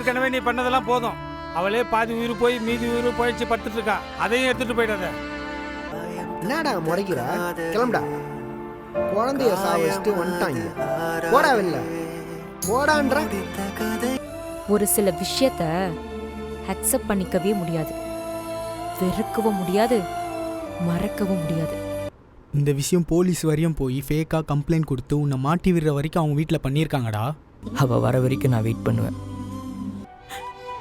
ஏற்கனவே நீ பண்ணதெல்லாம் போதும். அவளே பாதி உயிர் போய் மீதி உயிர் போயிடுச்சு படுத்துட்டு இருக்கா. அதையும் எடுத்துட்டு போயிடாத. என்னடா முறைக்கிற? கிளம்புடா. குழந்தைய சாவச்சிட்டு வந்துட்டாங்க. போடா வெளில. போடான்ற. ஒரு சில விஷயத்த அக்செப்ட் பண்ணிக்கவே முடியாது, வெறுக்கவும் முடியாது, மறக்கவும் முடியாது. இந்த விஷயம் போலீஸ் வரையும் போய் ஃபேக்காக கம்ப்ளைண்ட் கொடுத்து உன்னை மாட்டி விடுற வரைக்கும் அவங்க வீட்டில் பண்ணியிருக்காங்கடா. அவள் வர வரைக்கும் நான் வெயிட் பண்ணுவேன்.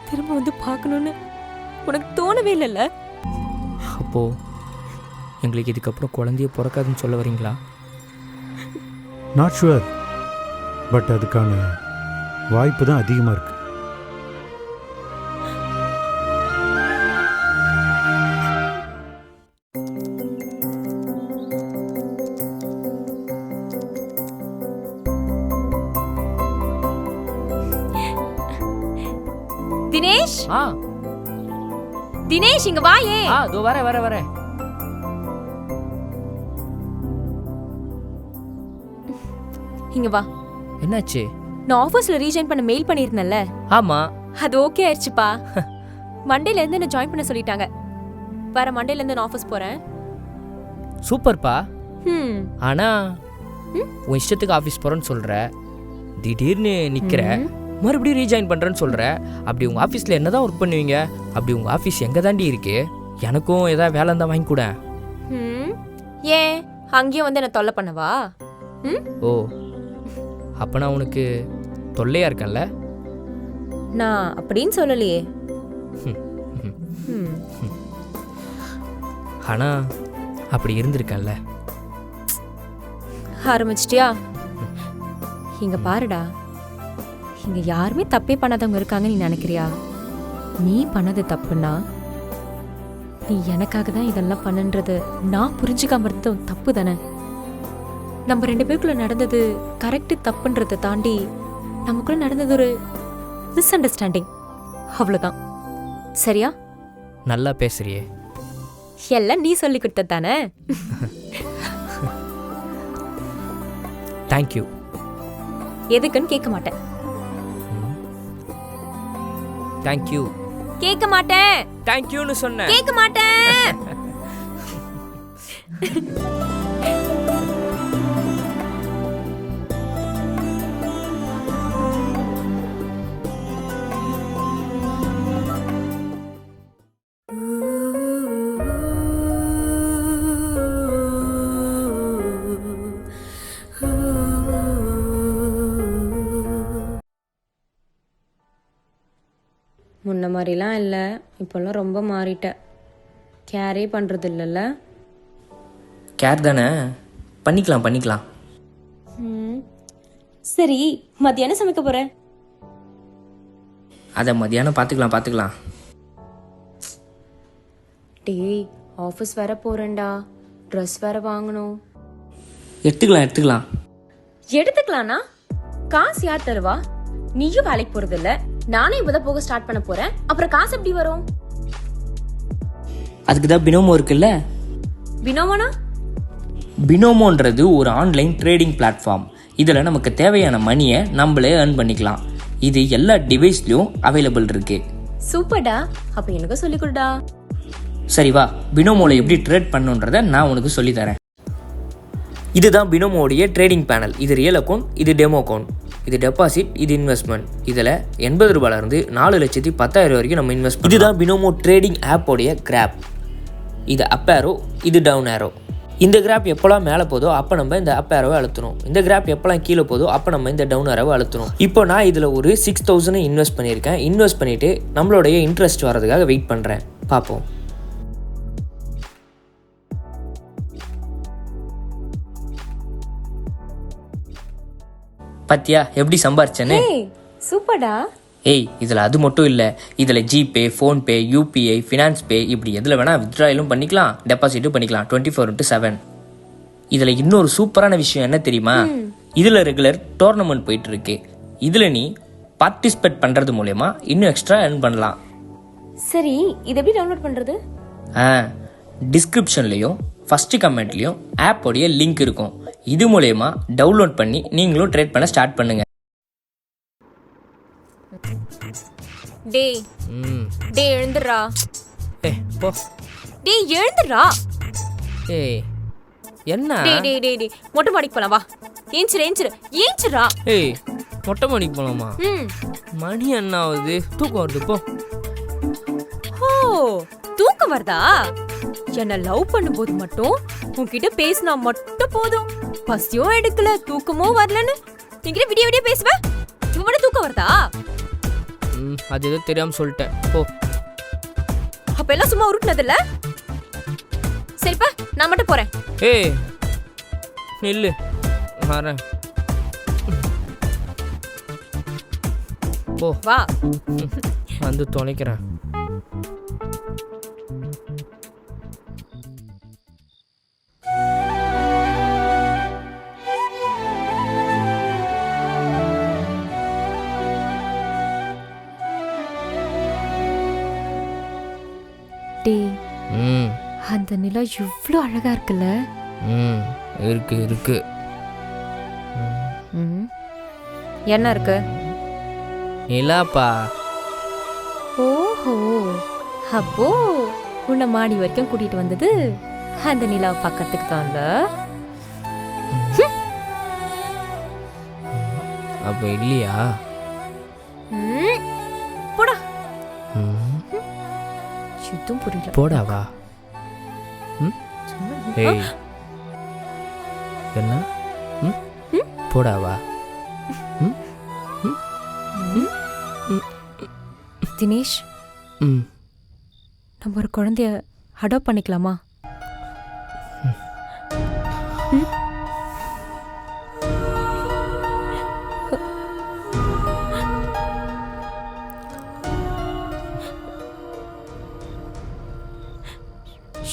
திரும்ப வந்து பார்க்கணுன்னு உனக்கு தோணவே இல்லைல்ல? அப்போது எங்களுக்கு இதுக்கப்புறம் குழந்தைய பிறக்காதுன்னு சொல்ல வரீங்களா? நாட் ஷுவர், பட் அதுக்கான வாய்ப்பு தான் அதிகமாக இருக்குது. தினேஷ், ஆ தினேஷ் இங்க வா. ஏன் அதோ வரேன். இங்க வா. என்னாச்சு? நான் ஆபீஸ்ல ரீஜாயின் பண்ண மெயில் பண்ணிருந்தேன்ல, ஆமாம், அது ஓகே ஆயிடுச்சுப்பா. மண்டேல இருந்து என்ன ஜாயின் பண்ண சொல்லிட்டாங்க. வர மண்டேல இருந்து நான் ஆபீஸ் போறேன். சூப்பர்ப்பா. ம் ஆனால் உன் இஷ்டத்துக்கு ஆஃபீஸ் போகிறேன்னு சொல்கிற, திடீர்னு நிற்கிற, மறுபடியும் ரீஜாயின் பண்ணுறேன்னு சொல்கிற. அப்படி உங்கள் ஆஃபீஸில் என்ன தான் ஒர்க் பண்ணுவீங்க? அப்படி உங்கள் ஆஃபீஸ் எங்கே தாண்டி இருக்கு? எனக்கும் ஏதாவது வேலை இருந்தால் வாங்கி கூட. ஏன் அங்கேயும் வந்து என்ன தொல்லை பண்ணவா? ஓ, அப்போ நான் உனக்கு தொல்லையாக இருக்கேன்ல? நான் அப்படின்னு சொல்லலையே. ஆனால் அப்படி இருந்திருக்கேன்ல. ஆரம்பிச்சிட்டியா? இங்க பாருடா, இங்க யாருமே தப்பே பண்ணாதவங்க இருக்காங்க நீ நினைக்கிறியா? நீ பண்ணது தப்புன்னா நீ எனக்காக தான் இதெல்லாம் பண்ணுன்றது நான் புரிஞ்சுக்காம இருந்தது தப்பு தானே? நம்ம 2 பேருக்குள்ள நடந்தது கரெக்டு தப்புன்றதை தாண்டி நமக்குள்ள நடந்தது ஒரு மிஸ் அண்டர்ஸ்டாண்டிங், அவ்வளோதான். சரியா? நல்லா பேசுறியே. எல்லாம் நீ சொல்லி கொடுத்தது தானே? தேங்க்யூ. எதுக்குன்னு கேட்க மாட்டேன். தேங்க்யூ. கேட்க மாட்டேன். தேங்க்யூன்னு சொன்னேன். கேட்க மாட்டேன். முன்ன மாதிரிலாம் இல்லை, இப்போல்லாம் ரொம்ப மாறிட்டேன். கேரே பண்ணுறது இல்லைல்ல? கேர் தானே, பண்ணிக்கலாம். சரி, மத்தியானம் சமைக்க போகிறேன். அதை மத்தியானம் பார்த்துக்கலாம். டேய், ஆஃபீஸ் வேற போகிறேன்டா, ட்ரெஸ் வேற வாங்கணும். எடுத்துக்கலாம். எடுத்துக்கலாம்னா காசு யார் தருவா? நீயும் வேலைக்கு போறது இல்ல, நானே இப்பதான் போக ஸ்டார்ட் பண்ண போறேன். அப்புறம் காசு எப்படி வரும்? அதுக்கு தான் பினோமோ இருக்குல்ல. பினோமோனா? பினோமோன்றது ஒரு ஆன்லைன் ட்ரேடிங் பிளாட்ஃபார்ம். இதில் நமக்கு தேவையான மணியை நம்மளே ஏர்ன் பண்ணிக்கலாம். இது எல்லா டிவைஸ்லயும் அவைலபிள் இருக்கு. சூப்பர்டா, அப்ப எனக்கு சொல்லி கொடுடா. சரி வா, பினோமோல எப்படி ட்ரேட் பண்ணுன்றத நான் உனக்கு சொல்லி தரேன். இதுதான் பினோமோடைய ட்ரேடிங் பேனல். இது ரியல் அக்கௌண்ட், இது டெமோ அக்கௌண்ட், இது டெபாசிட், இது இன்வெஸ்ட்மெண்ட். இதில் 80 ரூபாயிலிருந்து 4,10,000 வரைக்கும் நம்ம இன்வெஸ்ட். இதுதான் பினோமோ ட்ரேடிங் ஆப்போடைய கிராப். இது அப் ஏரோ, இது டவுன் ஏரோ. இந்த கிராப் எப்போலாம் மேலே போதோ அப்போ நம்ம இந்த அப் ஏரோவை அழுத்தணும். இந்த கிராப் எப்போலாம் கீழே போதோ அப்போ நம்ம இந்த டவுன் ஏரோவை அழுத்தணும். இப்போ நான் இதில் ஒரு 6,000 இன்வெஸ்ட் பண்ணியிருக்கேன். இன்வெஸ்ட் பண்ணிவிட்டு நம்மளுடைய இன்ட்ரெஸ்ட் வரதுக்காக வெயிட் பண்ணுறேன். பார்ப்போம். பத்தியா எப்படி சம்பாரிச்சேன்னு? சூப்பர்டா. ஏய், இதில் அது மட்டும் இல்லை, இதில் ஜிபே, ஃபோன்பே, யூபிஐ, ஃபினான்ஸ் பே, இப்படி எதில் வேணால் வித்ட்ராயலும் பண்ணிக்கலாம், டெபாசிட்டும் பண்ணிக்கலாம் 24/7. இதில் இன்னொரு சூப்பரான விஷயம் என்ன தெரியுமா? இதில் ரெகுலர் டோர்னமெண்ட் போயிட்டு இருக்கு. இதில் நீ பார்ட்டிசிபேட் பண்ணுறது மூலயமா இன்னும் எக்ஸ்ட்ரா earn பண்ணலாம். சரி, இது எப்படி டவுன்லோட் பண்ணுறது? டிஸ்கிரிப்ஷன்லேயும் ஃபஸ்ட்டு கமெண்ட்லேயும் ஆப்போடைய லிங்க் இருக்கும். இது மூலயமா டவுன்லோட் பண்ணி நீங்களும் ட்ரேட் பண்ண ஸ்டார்ட் பண்ணுங்க. டேய் ம் டேய் எழுந்துடுறா. ஏய் போ. டேய் எழுந்துடுறா. ஏய் என்ன? டேய் டேய் டேய் டேய் மொட்டை மாடிக்கு போலாம் வா. ஏஞ்சிரா. ஏய் மொட்டை மாடிக்கு போகலாமா? மணி என்ன ஆகுது? தூக்கம் வருது போ. ஓ தூக்கம் வருதா? என்ன லவ் பண்ணும்போது மட்டும் உன்கிட்ட பேசினா மட்டும் போதும், பசியும் எடுக்கல தூக்கமும் வரலன்னு நீங்கிட்ட விடிய விடிய பேசுவ. இப்ப மட்டும் தூக்கம் வருதா? அது ஏதோ தெரியாம சொல்லிட்டேன் போ. அப்ப எல்லாம் சும்மா உருட்டுனதில்ல. சரிப்பா நான் மட்டும் போறேன். ஏய் நில்லு வரேன் போ. வா. வந்து தொலைக்கிறேன். டேய் ம் அந்த நிலா இவ்ளோ அழகா இருக்குல்ல. ம் இருக்கு இருக்கு. என்ன இருக்கு? நிலாப்பா. ஓஹோ அப்போ உன்னை மாடி வரைக்கும் கூட்டிட்டு வந்தது அந்த நிலாவை பார்க்கறதுக்கு தான்ல. அப்போ இல்லையா? போடா. சுத்தம் புரியல. போடாவா? ஏய் என்ன? போடாவா? தினேஷ் நம்ம ஒரு குழந்தைய அடாப்ட் பண்ணிக்கலாமா?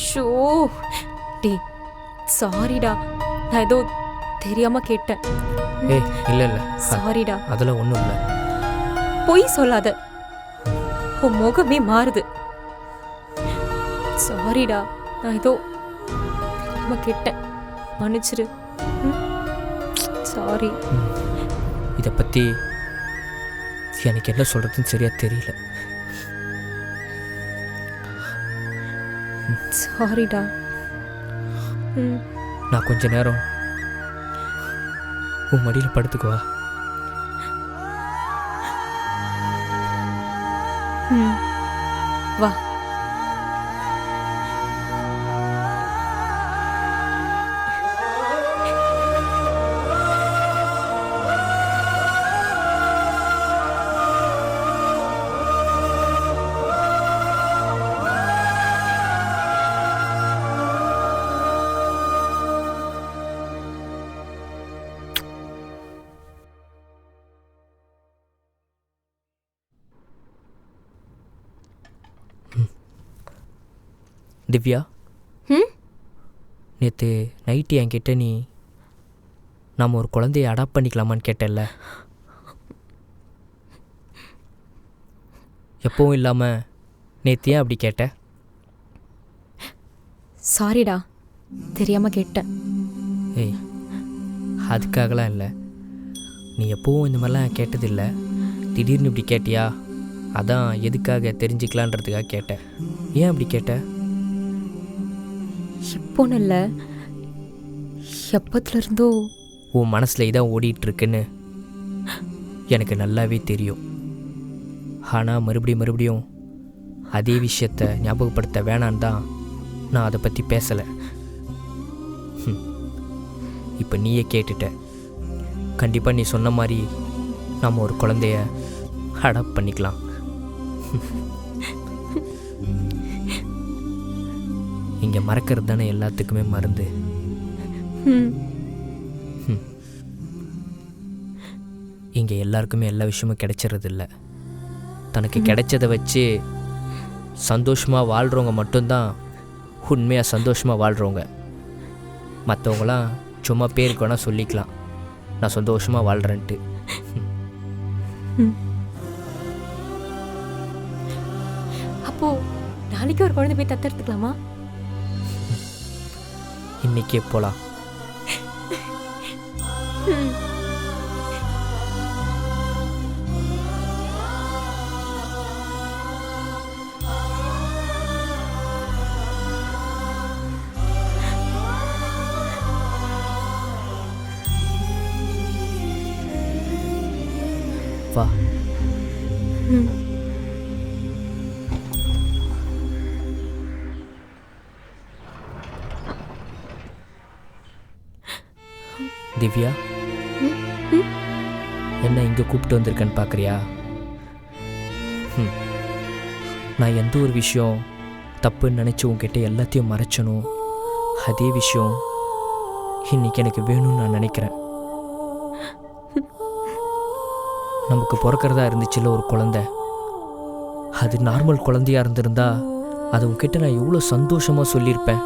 ஷோ டேய் சாரிடா, நான் ஏதோ தெரியாம கேட்டேன். ஏய் இல்ல இல்ல சாரிடா. அதெல்லாம் ஒண்ணும் இல்ல. பொய் சொல்லாத, உன் முகமே மாறுது. சாரிடா, நான் ஏதோ தெரியாம கேட்டேன், மன்னிச்சிரு. சாரி. இதை பத்தி எனக்கு என்ன சொல்றதுன்னு சரியா தெரியல. சாரிடா. நான் கொஞ்ச நேரம் உன் மடியில் படுத்துக்குவா? வா. திவ்யா, நேற்று நைட்டு என்கிட்ட நீ நாம் ஒரு குழந்தைய அடாப்ட் பண்ணிக்கலாமான்னு கேட்டல்ல, எப்பவும் இல்லாமல் நேற்று ஏன் அப்படி கேட்ட? சாரிடா, தெரியாம கேட்டேன். ஏய் அதுக்காகலாம் இல்லை, நீ எப்பவும் இந்த மாதிரிலாம் கேட்டதில்லை, திடீர்னு இப்படி கேட்டியா, அதான் எதுக்காக தெரிஞ்சுக்கலான்றதுக்காக கேட்டேன். ஏன் அப்படி கேட்ட? இப்போன்னு இல்லை, எப்பத்துலேருந்தோ உன் மனசில் இதான் ஓடிட்டுருக்குன்னு எனக்கு நல்லாவே தெரியும். ஆனால் மறுபடியும் அதே விஷயத்தை ஞாபகப்படுத்த வேணான்னு தான் நான் அதை பற்றி பேசலை. இப்போ நீயே கேட்டுட்ட. கண்டிப்பாக நீ சொன்ன மாதிரி நாம் ஒரு குழந்தைய அடாப்ட் பண்ணிக்கலாம். இங்கே மறக்கிறது தானே எல்லாத்துக்குமே மருந்து. இங்கே எல்லாருக்குமே எல்லா விஷயமும் கிடைச்சிறது இல்லை. தனக்கு கிடைச்சதை வச்சு சந்தோஷமாக வாழ்கிறவங்க மட்டும்தான் உண்மையாக சந்தோஷமாக வாழ்கிறவங்க. மற்றவங்களாம் சும்மா பேருக்கு வேணால் சொல்லிக்கலாம் நான் சந்தோஷமாக வாழ்கிறேன்ட்டு. அப்போ நாளைக்கு ஒரு குழந்தை போய் தத்தெடுத்துக்கலாமா? இன்னைக்கே போகலாம். வா. திவ்யா, என்ன இங்கே கூப்பிட்டு வந்திருக்கேன்னு பார்க்குறியா? நான் எந்த ஒரு விஷயம் தப்புன்னு நினச்சி உங்ககிட்ட எல்லாத்தையும் மறைச்சனும், அதே விஷயம் இன்னைக்கு எனக்கு வேணும்னு நான் நினைக்கிறேன். நமக்கு பிறக்கிறதா இருந்துச்சுல்ல ஒரு குழந்தை, அது நார்மல் குழந்தையாக இருந்திருந்தா அது உங்ககிட்ட நான் எவ்வளோ சந்தோஷமாக சொல்லியிருப்பேன்.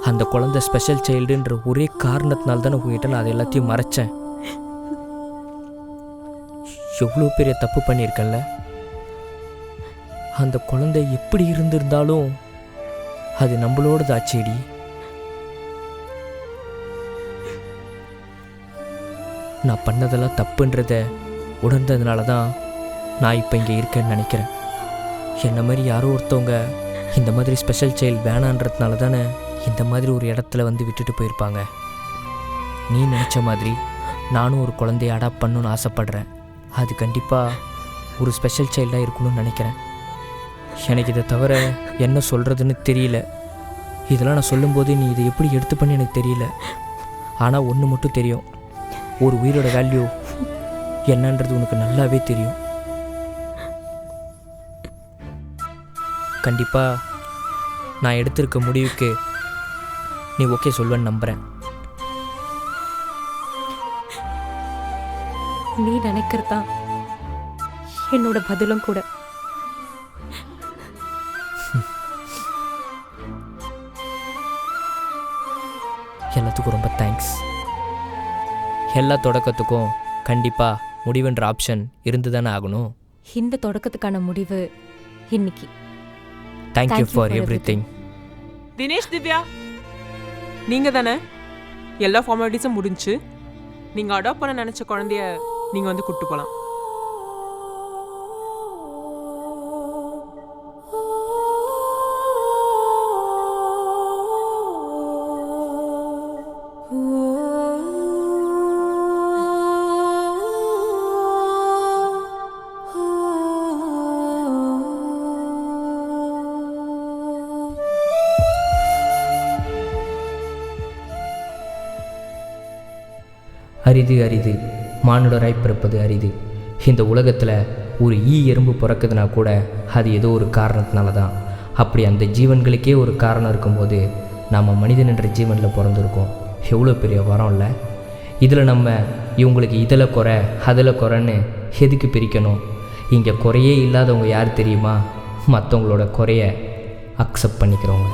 அந்த குழந்தை ஸ்பெஷல் சைல்டுன்ற ஒரே காரணத்தினால தானே உங்ககிட்ட நான் அதை எல்லாத்தையும் மறைச்சேன். எவ்வளோ பெரிய தப்பு பண்ணியிருக்கேன்ல. அந்த குழந்தை எப்படி இருந்திருந்தாலும் அது நம்மளோடது ஆச்சேடி. நான் பண்ணதெல்லாம் தப்புன்றத உணர்ந்ததுனால தான் நான் இப்போ இங்கே இருக்கேன்னு நினைக்கிறேன். என்ன மாதிரி யாரோ ஒருத்தவங்க இந்த மாதிரி ஸ்பெஷல் சைல்டு வேணான்றதுனால தானே இந்த மாதிரி ஒரு இடத்துல வந்து விட்டுட்டு போயிருப்பாங்க. நீ நினச்ச மாதிரி நானும் ஒரு குழந்தைய அடாப்ட் பண்ணணுன்னு ஆசைப்பட்றேன். அது கண்டிப்பாக ஒரு ஸ்பெஷல் சைல்டாக இருக்கணும்னு நினைக்கிறேன். எனக்கு இதை தவிர என்ன சொல்கிறதுன்னு தெரியல. இதெல்லாம் நான் சொல்லும்போது நீ இதை எப்படி எடுத்துப்பன்னு எனக்கு தெரியல. ஆனால் ஒன்று மட்டும் தெரியும், ஒரு உயிரோட வேல்யூ என்னன்றது உனக்கு நல்லாவே தெரியும். கண்டிப்பாக நான் எடுத்திருக்க முடிவுக்கு நீ ஓகே சொல்வேன்னு நம்புகிறேன். நீ நினைக்கிறதா என்னோட பதிலும் கூட. எல்லாத்துக்கும் ரொம்ப தேங்க்ஸ். எல்லா தொடக்கத்துக்கும் கண்டிப்பாக முடிவுன்ற ஆப்ஷன் இருந்து தானே ஆகணும். இந்த தொடக்கத்துக்கான முடிவு இன்னைக்கு. Thank you for everything. Dinesh, Divya, நீங்கள் தானே? எல்லா ஃபார்மாலிட்டிஸும் முடிஞ்சு நீங்கள் அடாப்ட் பண்ண நினச்ச குழந்தைய நீங்கள் வந்து கூப்பிட்டு போகலாம். அரிது அரிது மானுடராய் பிறப்பது அரிது. இந்த உலகத்தில் ஒரு எறும்பு பிறக்குதுன்னா கூட அது ஏதோ ஒரு காரணத்தினால தான். அப்படி அந்த ஜீவன்களுக்கே ஒரு காரணம் இருக்கும்போது நம்ம மனிதன் என்ற ஜீவனில் பிறந்திருக்கோம். எவ்வளோ பெரிய வரம் இல்லை? இதில் நம்ம இவங்களுக்கு இதில் குறை அதில் குறைன்னு எதுக்கு பிரிக்கணும்? இங்கே குறையே இல்லாதவங்க யார் தெரியுமா? மற்றவங்களோட குறைய அக்செப்ட் பண்ணிக்கிறவங்க.